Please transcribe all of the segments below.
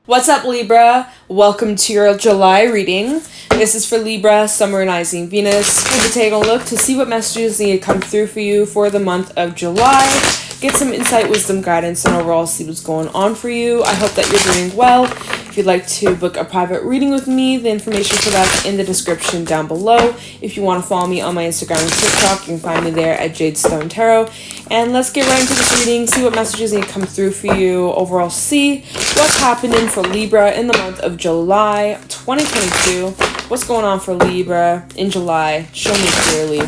What's up, Libra? Welcome to your July reading. This is for Libra, Sun, Rising, Venus. We'll be taking a look to see what messages need to come through for you for the month of July. Get some insight, wisdom, guidance, and overall see what's going on for you. I hope that you're doing well. If you'd like to book a private reading with me, the information for that's in the description down below. If you want to follow me on my Instagram and TikTok, you can find me there at JadeStoneTarot. And let's get right into this reading, see what messages need to come through for you. Overall, see what's happening for Libra in the month of July 2022. What's going on for Libra in July? Show me clearly.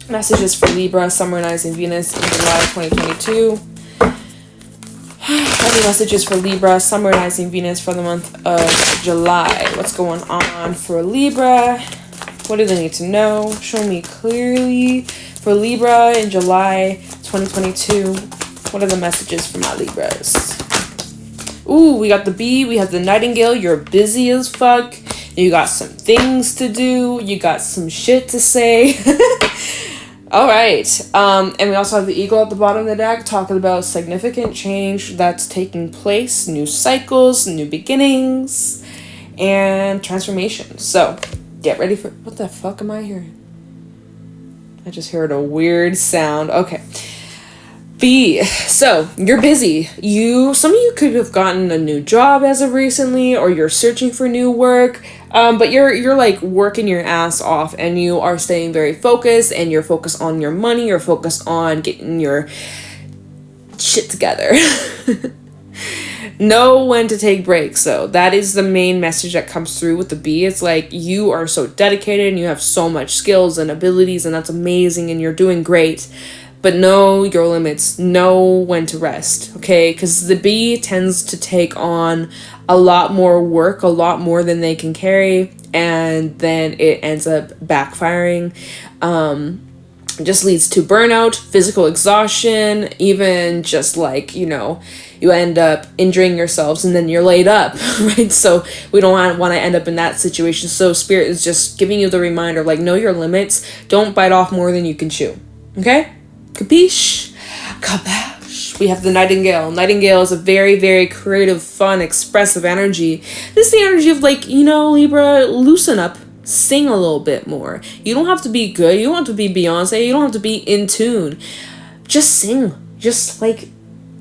Messages for Libra, Sun, Rising, Venus in July 2022. Any messages for Libra, Sun, Rising, Venus for the month of July? What's going on for Libra? What do they need to know? Show me clearly. For Libra in July 2022, what are the messages for my Libras? Ooh, we got the bee, we have the nightingale. You're busy as fuck. You got some things to do. You got some shit to say. All right. And we also have the eagle at the bottom of the deck talking about significant change that's taking place, new cycles, new beginnings, and transformation. So get ready for, what the fuck am I hearing? I just heard a weird sound. Okay. B. So you're busy. Some of you could have gotten a new job as of recently, or you're searching for new work. But you're like working your ass off, and you are staying very focused, and you're focused on your money. You're focused on getting your shit together. Know when to take breaks. So that is the main message that comes through with the B. It's like you are so dedicated and you have so much skills and abilities, and that's amazing, and you're doing great. But know your limits. Know when to rest, okay? Because the bee tends to take on a lot more work, a lot more than they can carry, and then it ends up backfiring. It just leads to burnout, physical exhaustion, even just like, you end up injuring yourselves and then you're laid up, right? So we don't want to end up in that situation. So Spirit is just giving you the reminder, like, know your limits. Don't bite off more than you can chew, okay? Capiche? Kabash. We have the nightingale. Nightingale is a very, very creative, fun, expressive energy. This is the energy of like, Libra, loosen up, sing a little bit more. You don't have to be good. You don't have to be Beyonce. You don't have to be in tune. Just sing. Just like,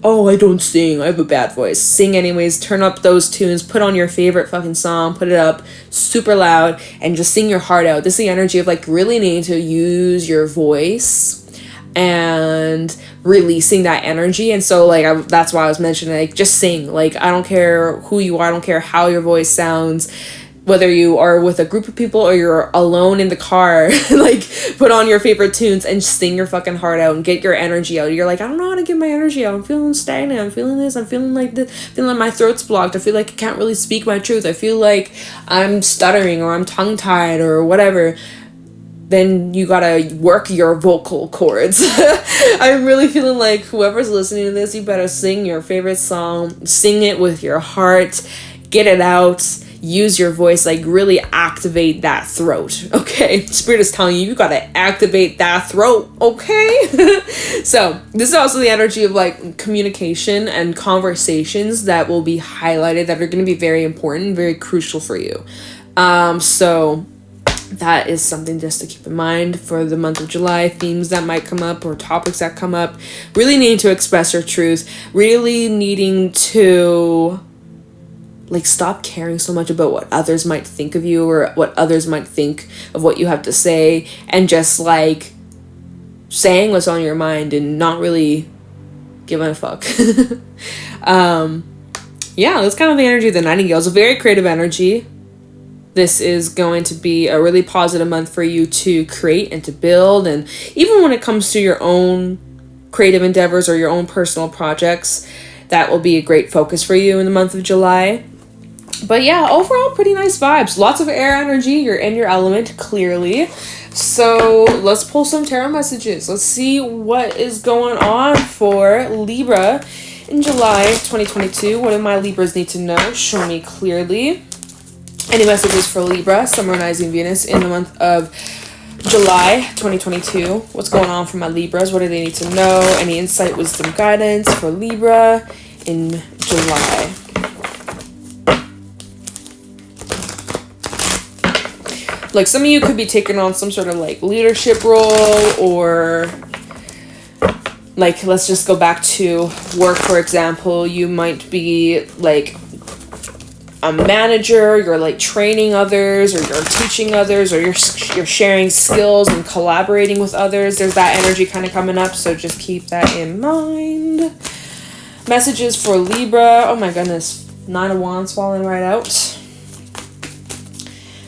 oh, I don't sing. I have a bad voice. Sing anyways. Turn up those tunes. Put on your favorite fucking song. Put it up super loud and just sing your heart out. This is the energy of like really needing to use your voice and releasing that energy. And so like that's why I was mentioning, like, just sing. Like, I don't care who you are, I don't care how your voice sounds, whether you are with a group of people or you're alone in the car. Like, put on your favorite tunes and sing your fucking heart out and get your energy out. You're like, I don't know how to get my energy out. I'm feeling stagnant. I'm feeling this. I'm feeling like this. I feel like my throat's blocked. I feel like I can't really speak my truth. I feel like I'm stuttering or I'm tongue-tied or whatever. Then you gotta work your vocal cords. I'm really feeling like whoever's listening to this, you better sing your favorite song. Sing it with your heart. Get it out. Use your voice. Like, really activate that throat, okay? Spirit is telling you gotta activate that throat, okay? So this is also the energy of like communication and conversations that will be highlighted, that are going to be very important, very crucial for you. So that is something just to keep in mind for the month of July. Themes that might come up or topics that come up. Really needing to express your truth. Really needing to like stop caring so much about what others might think of you or what others might think of what you have to say, and just like saying what's on your mind and not really giving a fuck. Yeah, that's kind of the energy of the nightingale. It's a very creative energy. This is going to be a really positive month for you to create and to build. And even when it comes to your own creative endeavors or your own personal projects, that will be a great focus for you in the month of July. But yeah, overall, pretty nice vibes. Lots of air energy. You're in your element, clearly. So let's pull some tarot messages. Let's see what is going on for Libra in July 2022. What do my Libras need to know? Show me clearly. Any messages for Libra, Sun, Rising, Venus in the month of July 2022? What's going on for my Libras? What do they need to know? Any insight, wisdom, guidance for Libra in July? Like some of you could be taking on some sort of like leadership role, or like, let's just go back to work, for example. You might be like a manager, you're like training others, or you're teaching others, or you're sharing skills and collaborating with others. There's that energy kind of coming up, so just keep that in mind. Messages for Libra. Oh my goodness, 9 of Wands falling right out.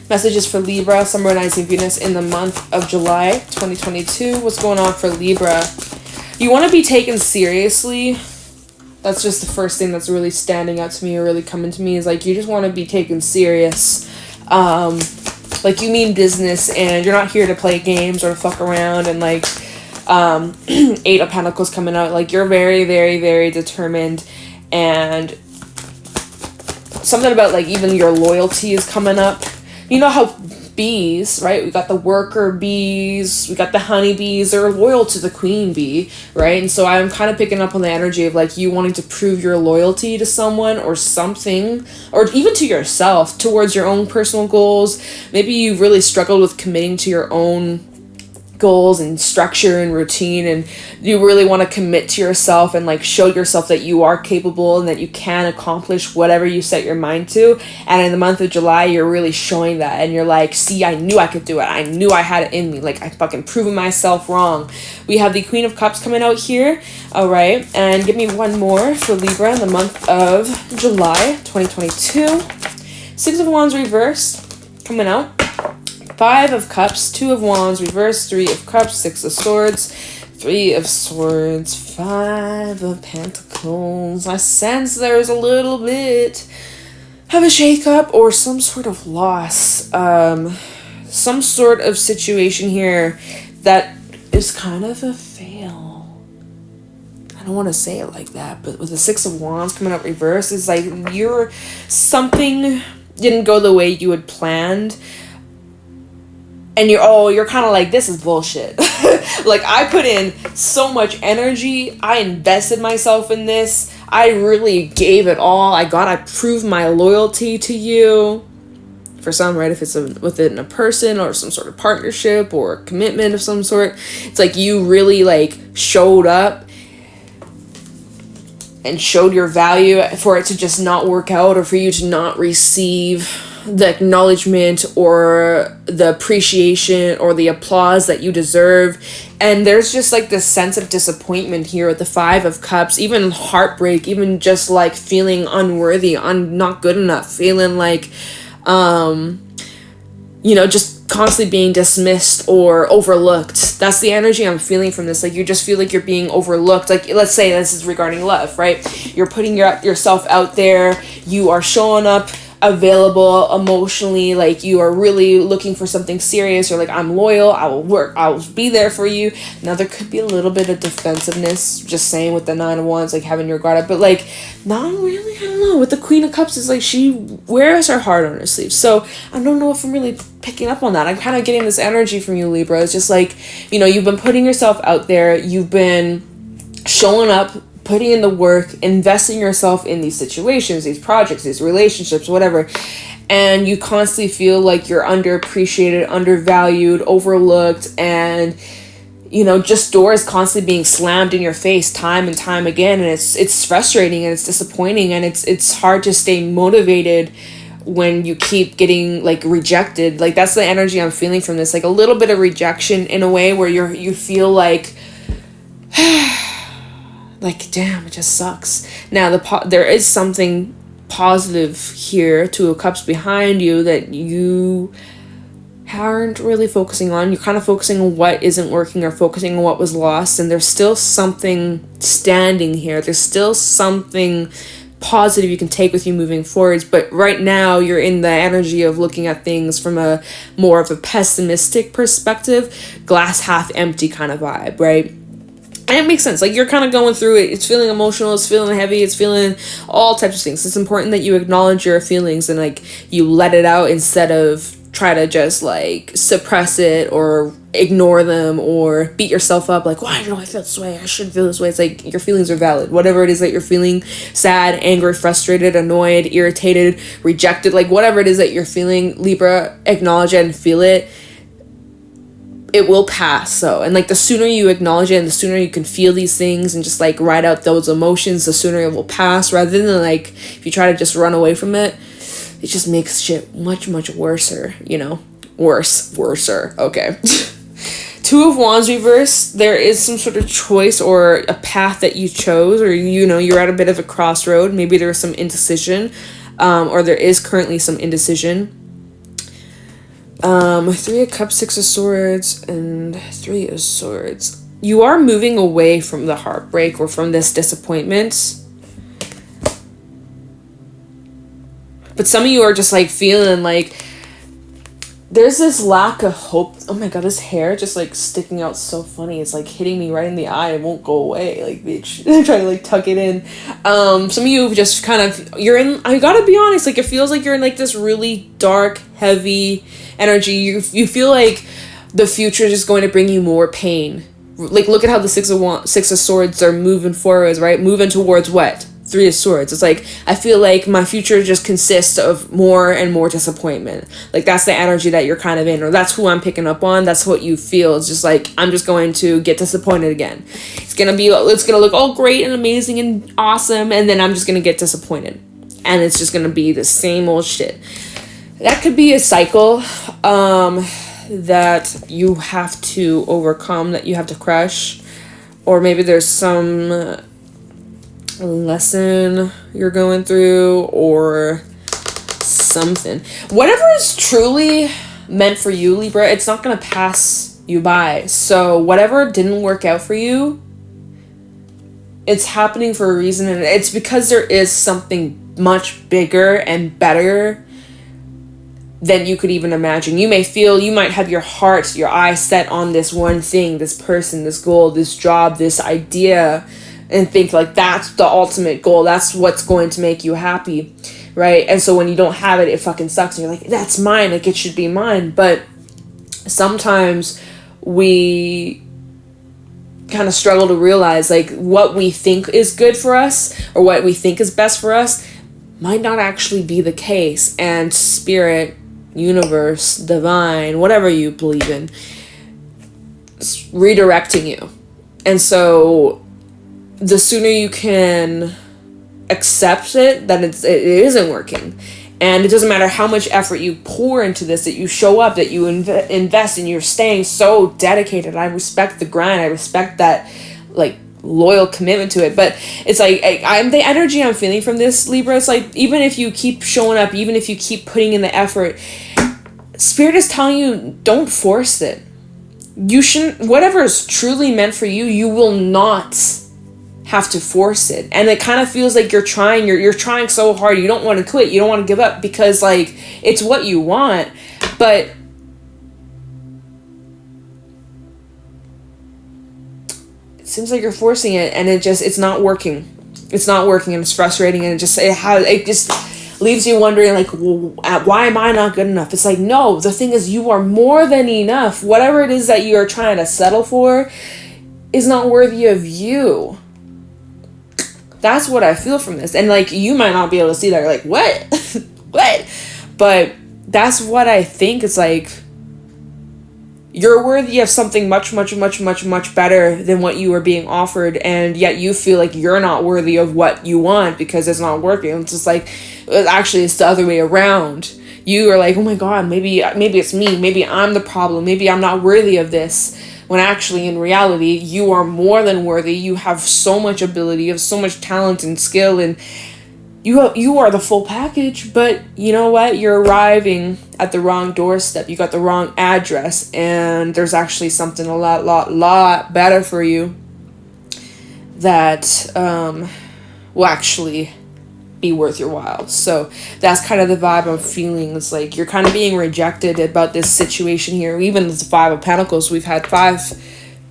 Messages for Libra, Sun, Moon, Rising, Venus in the month of July 2022. What's going on for Libra? You want to be taken seriously. That's just the first thing that's really standing out to me, or really coming to me, is like you just want to be taken serious. Like you mean business, and you're not here to play games or to fuck around. And like 8 of Pentacles coming out. Like you're very, very, very determined, and something about like even your loyalty is coming up. You know how bees, right? We got the worker bees, we got the honeybees, they're loyal to the queen bee, right? And so I'm kind of picking up on the energy of like you wanting to prove your loyalty to someone or something, or even to yourself, towards your own personal goals. Maybe you really struggled with committing to your own goals and structure and routine, and you really want to commit to yourself and like show yourself that you are capable and that you can accomplish whatever you set your mind to. And in the month of July, you're really showing that, and you're like, see, I knew I could do it. I knew I had it in me. Like I fucking proven myself wrong. We have the Queen of Cups coming out here. All right, and give me one more for Libra in the month of July 2022. 6 of Wands reversed coming out. 5 of Cups, 2 of Wands, reverse, 3 of Cups, 6 of Swords, 3 of Swords, 5 of Pentacles. I sense there's a little bit of a shakeup or some sort of loss. Some sort of situation here that is kind of a fail. I don't want to say it like that, but with the 6 of Wands coming up reverse, it's like something didn't go the way you had planned. And you're kind of like, this is bullshit. Like, I put in so much energy. I invested myself in this. I really gave it all. I proved my loyalty to you. For some, right? If it's within a person or some sort of partnership or commitment of some sort. It's like you really, like, showed up and showed your value for it to just not work out, or for you to not receive the acknowledgement or the appreciation or the applause that you deserve. And there's just like this sense of disappointment here with the 5 of Cups, even heartbreak, even just like feeling unworthy, not good enough, feeling like just constantly being dismissed or overlooked. That's the energy I'm feeling from this. Like you just feel like you're being overlooked. Like let's say this is regarding love, right? You're putting yourself out there, you are showing up available emotionally, like you are really looking for something serious. You're like, I'm loyal, I will work, I will be there for you. Now there could be a little bit of defensiveness, just saying, with the 9 of Wands, like having your guard up, but like not really. I don't know, with the Queen of Cups, is like she wears her heart on her sleeve. So I don't know if I'm really picking up on that. I'm kind of getting this energy from you, Libra. It's just like, you've been putting yourself out there, you've been showing up, putting in the work, investing yourself in these situations, these projects, these relationships, whatever, and you constantly feel like you're underappreciated, undervalued, overlooked, and just doors constantly being slammed in your face time and time again, and it's frustrating and it's disappointing, and it's hard to stay motivated when you keep getting like rejected. Like that's the energy I'm feeling from this, like a little bit of rejection in a way where you feel like like, damn, it just sucks. Now, there is something positive here, 2 of Cups behind you, that you aren't really focusing on. You're kind of focusing on what isn't working, or focusing on what was lost, and there's still something standing here. There's still something positive you can take with you moving forwards, but right now you're in the energy of looking at things from a more of a pessimistic perspective, glass half empty kind of vibe, right? And it makes sense. Like you're kind of going through it. It's feeling emotional. It's feeling heavy. It's feeling all types of things. It's important that you acknowledge your feelings and like you let it out instead of try to just like suppress it or ignore them or beat yourself up like, why do I feel this way? I shouldn't feel this way. It's like your feelings are valid. Whatever it is that you're feeling, sad, angry, frustrated, annoyed, irritated, rejected, like whatever it is that you're feeling, Libra, acknowledge it and feel it. It will pass. So, and like the sooner you acknowledge it and the sooner you can feel these things and just like write out those emotions, the sooner it will pass, rather than like if you try to just run away from it, it just makes shit much worser, you know? Worser. Okay. Two of Wands reverse, there is some sort of choice or a path that you chose, or, you know, you're at a bit of a crossroad. Maybe there's some indecision, or there is currently some indecision. Three of Cups, Six of Swords, and Three of Swords. You are moving away from the heartbreak or from this disappointment. But some of you are just like feeling like there's this lack of hope. Oh my god, this hair just like sticking out so funny. It's like hitting me right in the eye. It won't go away. Like, bitch. I'm trying to like tuck it in. Some of you just kind of, you're in, I gotta be honest, like it feels like you're in like this really dark, heavy energy. You feel like the future is just going to bring you more pain. Like, look at how the Six of Swords are moving forwards, right? Moving towards what? Three of Swords. It's like, I feel like my future just consists of more and more disappointment. Like, that's the energy that you're kind of in, or that's who I'm picking up on. That's what you feel. It's just like, I'm just going to get disappointed again. It's gonna look all great and amazing and awesome, and then I'm just gonna get disappointed. And it's just gonna be the same old shit. That could be a cycle that you have to overcome, that you have to crush. Or maybe there's some lesson you're going through or something. Whatever is truly meant for you, Libra, it's not going to pass you by. So whatever didn't work out for you, it's happening for a reason, and it's because there is something much bigger and better than you could even imagine. You might have your heart, your eyes set on this one thing, this person, this goal, this job, this idea, and think like that's the ultimate goal. That's what's going to make you happy, right? And so when you don't have it, it fucking sucks. And you're like, that's mine. Like, it should be mine. But sometimes we kind of struggle to realize like what we think is good for us or what we think is best for us might not actually be the case. And spirit, universe, divine, whatever you believe in, it's redirecting you. And so the sooner you can accept it, that it isn't working. And it doesn't matter how much effort you pour into this, that you show up, that you invest, and you're staying so dedicated. I respect the grind. I respect that, like, loyal commitment to it. But it's like, I'm the energy I'm feeling from this, Libra. It's like, even if you keep showing up, even if you keep putting in the effort, Spirit is telling you, don't force it. You shouldn't, whatever is truly meant for you, you will not have to force it. And it kind of feels like you're trying so hard. You don't want to quit. You don't want to give up because like it's what you want. But it seems like you're forcing it, and it's not working. It's not working, and it's frustrating, and it just leaves you wondering like, well, why am I not good enough? It's like, no, the thing is, you are more than enough. Whatever it is that you are trying to settle for is not worthy of you. That's what I feel from this. And like, you might not be able to see that. You're like, what? What? But that's what I think. It's like, you're worthy of something much better than what you are being offered. And yet you feel like you're not worthy of what you want because it's not working. It's just like, actually it's the other way around. You are like, oh my God, maybe it's me. Maybe I'm the problem. Maybe I'm not worthy of this. When actually, in reality, you are more than worthy. You have so much ability, you have so much talent and skill, and you are the full package. But you know what? You're arriving at the wrong doorstep. You got the wrong address, and there's actually something a lot better for you that will actually be worth your while. So that's kind of the vibe I'm feeling. It's like you're kind of being rejected about this situation here. Even the Five of Pentacles, we've had 5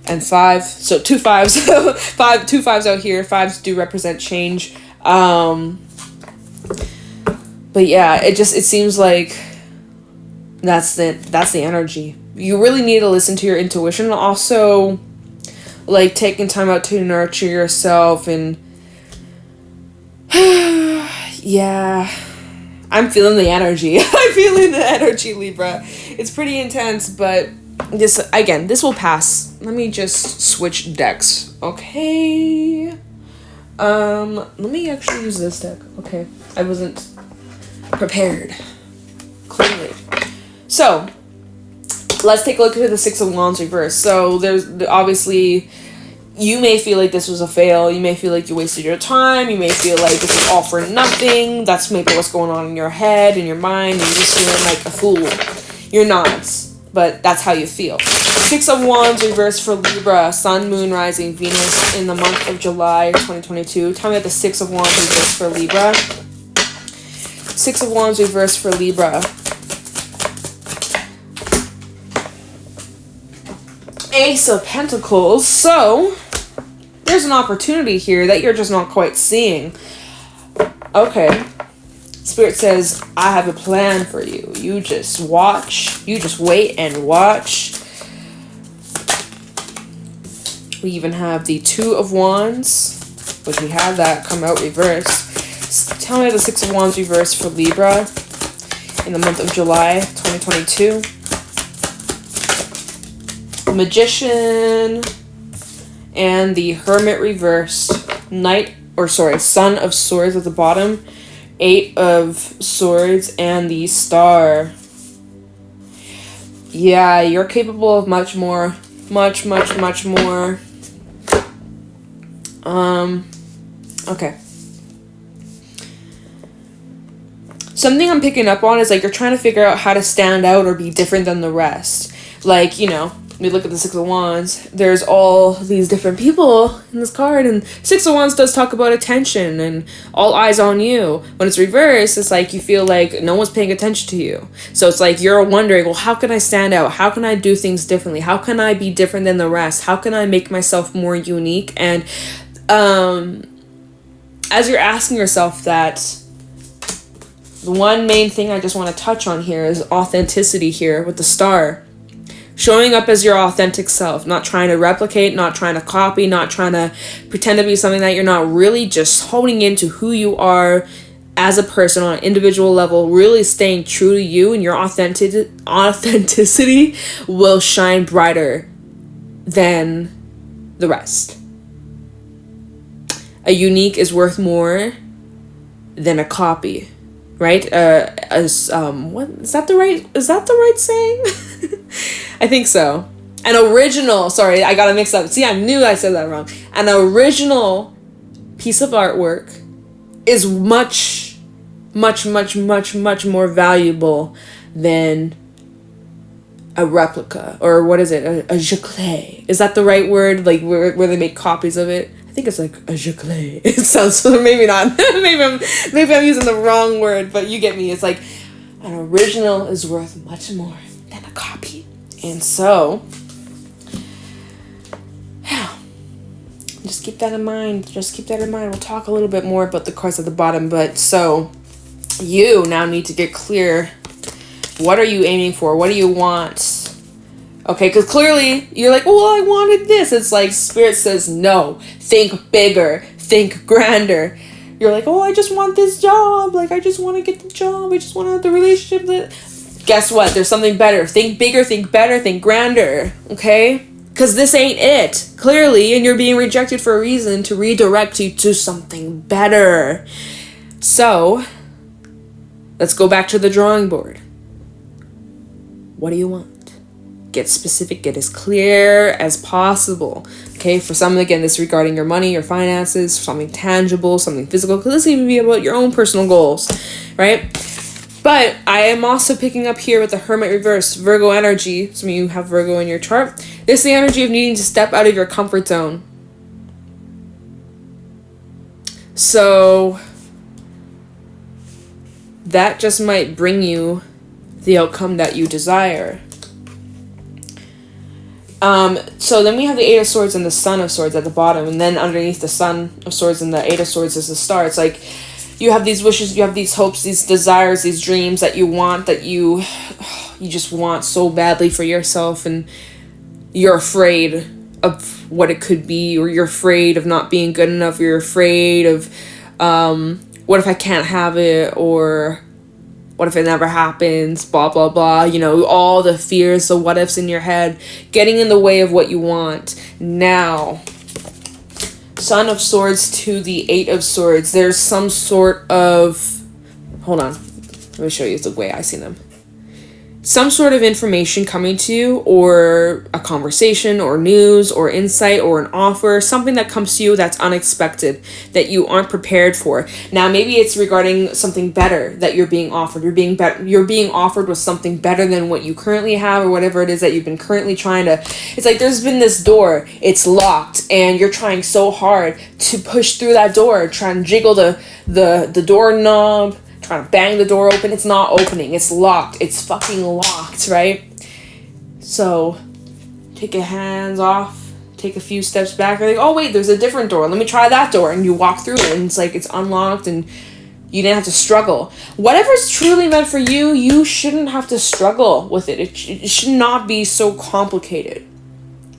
and 5, so 2 5s. 2 5s out here. 5s do represent change. But yeah, it seems like That's the energy. You really need to listen to your intuition. Also, like, taking time out to nurture yourself and yeah, I'm feeling the energy. I'm feeling the energy, Libra. It's pretty intense, but this will pass. Let me just switch decks. Okay. Let me actually use this deck. Okay. I wasn't prepared. Clearly. So, let's take a look at the Six of Wands reverse. So, there's obviously, you may feel like this was a fail. You may feel like you wasted your time. You may feel like this is all for nothing. That's maybe what's going on in your head, in your mind. And you're just feeling like a fool. You're not, but that's how you feel. Six of Wands reverse for Libra. Sun, Moon, Rising, Venus in the month of July 2022. Tell me about the Six of Wands reverse for Libra. Six of Wands reverse for Libra. Ace of Pentacles. So, there's an opportunity here that you're just not quite seeing. Okay. Spirit says, I have a plan for you. You just watch. You just wait and watch. We even have the Two of Wands, which we have that come out reverse. Tell me the Six of Wands reverse for Libra in the month of July 2022. Magician and the Hermit reversed. Son of Swords at the bottom. Eight of Swords and the Star. Yeah, you're capable of much more. Much more. Okay. Something I'm picking up on is like you're trying to figure out how to stand out or be different than the rest. Like, you know, we look at the Six of Wands, there's all these different people in this card, and Six of Wands does talk about attention and all eyes on you. When it's reversed, it's like you feel like no one's paying attention to you. So it's like you're wondering, well, how can I stand out? How can I do things differently? How can I be different than the rest? How can I make myself more unique? And as you're asking yourself that, the one main thing I just want to touch on here is authenticity here with the Star. Showing up as your authentic self, not trying to replicate, not trying to copy, not trying to pretend to be something that you're not, really just honing into who you are as a person on an individual level, really staying true to you, and your authenticity will shine brighter than the rest. A unique is worth more than a copy. Right? What is that the right saying? I think so. An original, sorry, I got to mix up. See, I knew I said that wrong. An original piece of artwork is much more valuable than a replica, or what is it? A giclée. Is that the right word? Like where they make copies of it? I think it's like a giclée. It sounds, maybe not. maybe I'm using the wrong word, but you get me. It's like an original is worth much more than a copy. And so, yeah, just keep that in mind. We'll talk a little bit more about the cards at the bottom, but so you now need to get clear. What are you aiming for? What do you want? Okay, because clearly you're like, well, I wanted this. It's like Spirit says, no, think bigger, think grander. You're like, oh, I just want this job. Like, I just want to get the job. I just want to have the relationship. Guess what? There's something better. Think bigger, think better, think grander. Okay? Because this ain't it, clearly, and you're being rejected for a reason to redirect you to something better. So, let's go back to the drawing board. What do you want? Get specific, get as clear as possible. Okay, for some, again, this regarding your money, your finances, something tangible, something physical. Could this even be about your own personal goals, right? But I am also picking up here with the Hermit reverse, Virgo energy. Some of you have Virgo in your chart. This is the energy of needing to step out of your comfort zone. So that just might bring you the outcome that you desire. So then we have the Eight of Swords and the Sun of Swords at the bottom, and then underneath the Sun of Swords and the Eight of Swords is the Star. It's like you have these wishes, you have these hopes, these desires, these dreams that you want, that you you just want so badly for yourself, and you're afraid of what it could be, or you're afraid of not being good enough, or you're afraid of what if I can't have it, or what if it never happens, blah blah blah, you know, all the fears, the what ifs in your head getting in the way of what you want. Now, Son of Swords to the Eight of Swords, there's some sort of, hold on, let me show you the way I see them. Some sort of information coming to you, or a conversation, or news, or insight, or an offer, something that comes to you that's unexpected, that you aren't prepared for. Now, maybe it's regarding something better that you're being offered. You're being offered with something better than what you currently have, or whatever it is that you've been currently trying to. It's like there's been this door, it's locked, and you're trying so hard to push through that door, trying to jiggle the doorknob, trying to bang the door open. It's not opening. It's locked. It's fucking locked, right? So take your hands off, take a few steps back. You're like, oh wait, there's a different door. Let me try that door. And you walk through it, and it's like it's unlocked, and you didn't have to struggle. Whatever's truly meant for you, you shouldn't have to struggle with it. It should not be so complicated.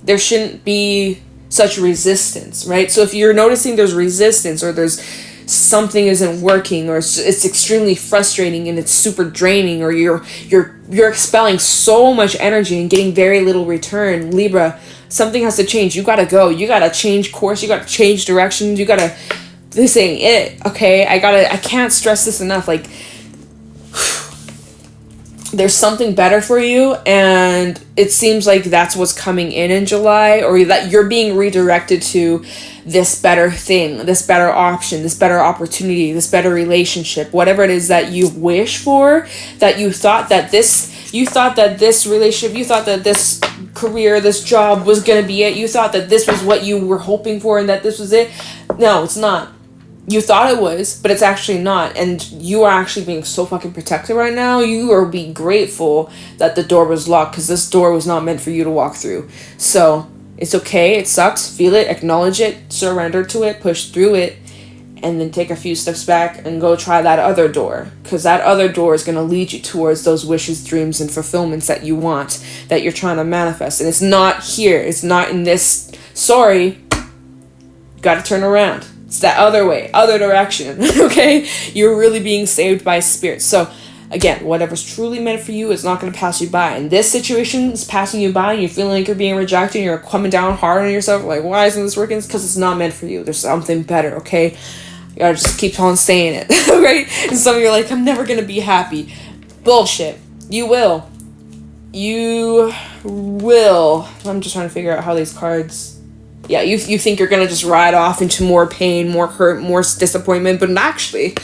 There shouldn't be such resistance, right? So if you're noticing there's resistance, or there's something isn't working, or it's extremely frustrating and it's super draining, or you're expelling so much energy and getting very little return, Libra, something has to change. You gotta go. You gotta change course. You gotta change directions. This ain't it, okay? I can't stress this enough. Like, there's something better for you, and it seems like that's what's coming in July, or that you're being redirected to this better thing, this better option, this better opportunity, this better relationship, whatever it is that you wish for, that you thought that this relationship, you thought that this career, this job was going to be it. You thought that this was what you were hoping for, and that this was it. No, it's not. You thought it was, but it's actually not. And you are actually being so fucking protected right now. You are being grateful that the door was locked, because this door was not meant for you to walk through. So it's okay. It sucks. Feel it. Acknowledge it. Surrender to it. Push through it. And then take a few steps back and go try that other door. Because that other door is going to lead you towards those wishes, dreams, and fulfillments that you want, that you're trying to manifest. And it's not here. It's not in this. Sorry. You got to turn around. It's that other way, other direction, okay? You're really being saved by spirit. So, again, whatever's truly meant for you is not going to pass you by. And this situation is passing you by, and you're feeling like you're being rejected, and you're coming down hard on yourself, like, why isn't this working? It's because it's not meant for you. There's something better, okay? You gotta just keep on saying it, right? And some of you are like, I'm never going to be happy. Bullshit. You will. You will. I'm just trying to figure out how these cards... Yeah, you think you're going to just ride off into more pain, more hurt, more disappointment, but actually,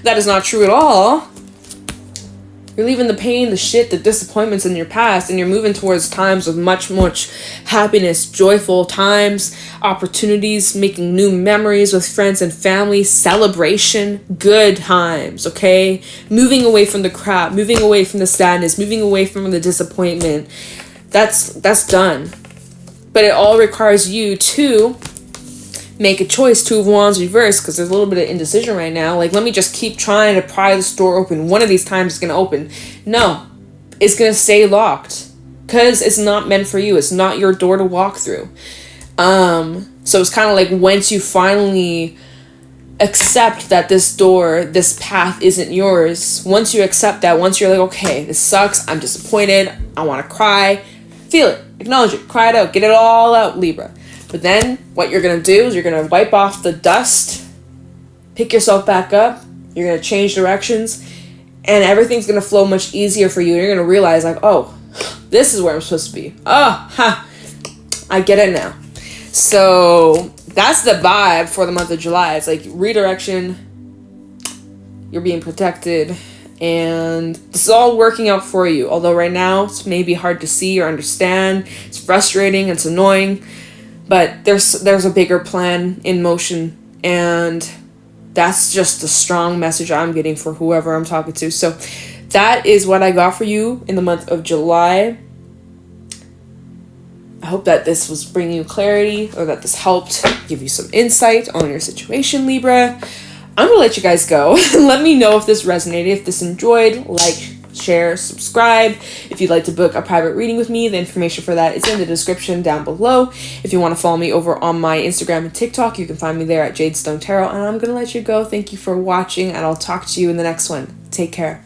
that is not true at all. You're leaving the pain, the shit, the disappointments in your past, and you're moving towards times of much happiness, joyful times, opportunities, making new memories with friends and family, celebration, good times, okay? Moving away from the crap, moving away from the sadness, moving away from the disappointment. That's done. But it all requires you to make a choice. Two of Wands reversed, because there's a little bit of indecision right now. Like, let me just keep trying to pry this door open. One of these times it's going to open. No, it's going to stay locked, because it's not meant for you. It's not your door to walk through. So it's kind of like, once you finally accept that this door, this path isn't yours, once you accept that, once you're like, okay, this sucks, I'm disappointed, I want to cry, feel it. Acknowledge it. Cry it out. Get it all out, Libra. But then what you're going to do is you're going to wipe off the dust, pick yourself back up, you're going to change directions, and everything's going to flow much easier for you. You're going to realize, like, oh, this is where I'm supposed to be. Oh, ha, I get it now. So that's the vibe for the month of July. It's like redirection, you're being protected, and this is all working out for you. Although right now it's maybe hard to see or understand. It's frustrating. It's annoying. But there's a bigger plan in motion. And that's just a strong message I'm getting for whoever I'm talking to. So that is what I got for you in the month of July. I hope that this was bringing you clarity, or that this helped give you some insight on your situation, Libra. I'm going to let you guys go. Let me know if this resonated, if this enjoyed, like, share, subscribe. If you'd like to book a private reading with me, the information for that is in the description down below. If you want to follow me over on my Instagram and TikTok, you can find me there at JadeStoneTarot. And I'm going to let you go. Thank you for watching, and I'll talk to you in the next one. Take care.